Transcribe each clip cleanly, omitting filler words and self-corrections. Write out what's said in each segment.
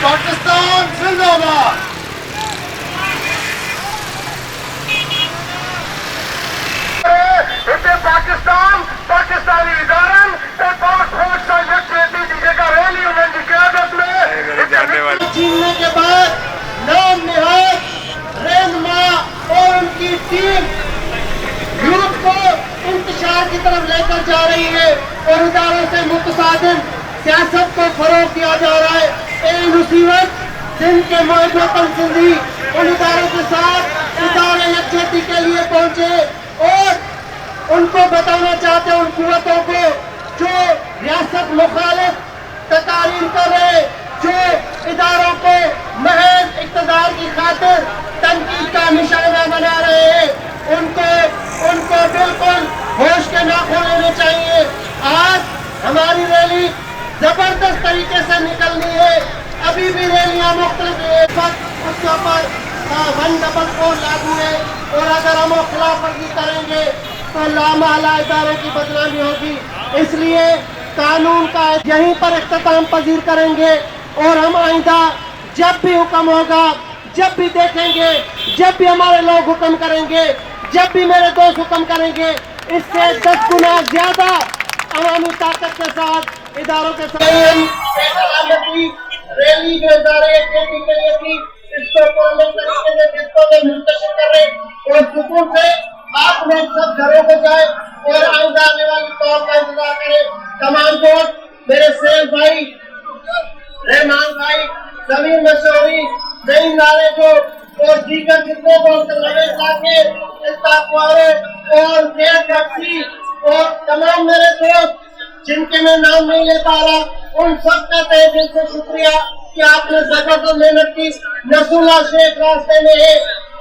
پاکستان زندہ باد. پاکستان پاکستانی ادارن پاک فوج کا یکجہتی کی جگہ ریلی انہوں کی قیادت میں چھیننے کے بعد نام نہاد رہنما اور ان کی ٹیم یورپ کو انتشار کی طرف لے کر جا رہی ہے اور اداروں سے متصادم سیاست کو فروغ دیا جا رہا ہے. اے مصیبت سندھ کے معاہد وطن سندھی ان اداروں کے ساتھ ادارے یکجہتی کے لیے پہنچے اور ان کو بتانا چاہتے ہیں ان قوتوں کو جو ریاست مخالف تقاریر کر رہے, جو اداروں کو محض اقتدار کی خاطر تنقید کا نشانہ بنا رہے ہیں, ان کو بالکل ہوش کے ناخن لینے چاہیے. آج ہماری ریلی زبردست طریقے سے نکلنی ہے. ابھی بھی ریلیاں مختلف ہیں, اس کے اوپر 144 لاگو ہے اور اگر ہم خلاف ورزی کریں گے تو لامحالہ اداروں کی بدنامی ہوگی. اس لیے قانون کا یہیں پر اختتام پذیر کریں گے اور ہم آئندہ جب بھی حکم ہوگا, جب بھی دیکھیں گے, جب بھی ہمارے لوگ حکم کریں گے, جب بھی میرے دوست حکم کریں گے, اس سے 10 گنا زیادہ عوامی طاقت کے ساتھ اداروں کے ساتھ ریلی جو ادارے کے لیے تھی اس کو پورے طریقے سے جتوں میں منتشر کریں اور سکون سے آپ لوگ سب گھروں کو جائیں اور آئندہ آنے والی قوم کا انتظار کریں. تمام دوست میرے سیل بھائی, رحمان بھائی, زمین مشہوری, نئی نالے جو اور دیگر جتنے دوست لگے ساتھے استاقوارے اور زید ڈاکسی اور تمام میرے دوست جن کے میں نام نہیں لے پا رہا, ان سب کا تہ دل سے شکریہ کہ آپ نے زبردست محنت کی. نسولہ شیخ راستے میں ہے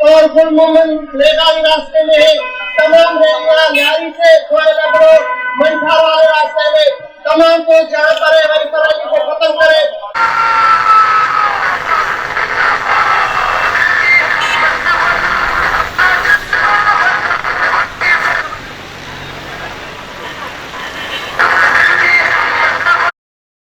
اور گل مومن میگائی راستے میں ہے, تمام ریلیاں لاری سے کوئلہ بڑو منٹھا والے راستے میں, تمام کو جہاں پر ہے وہیں پر ختم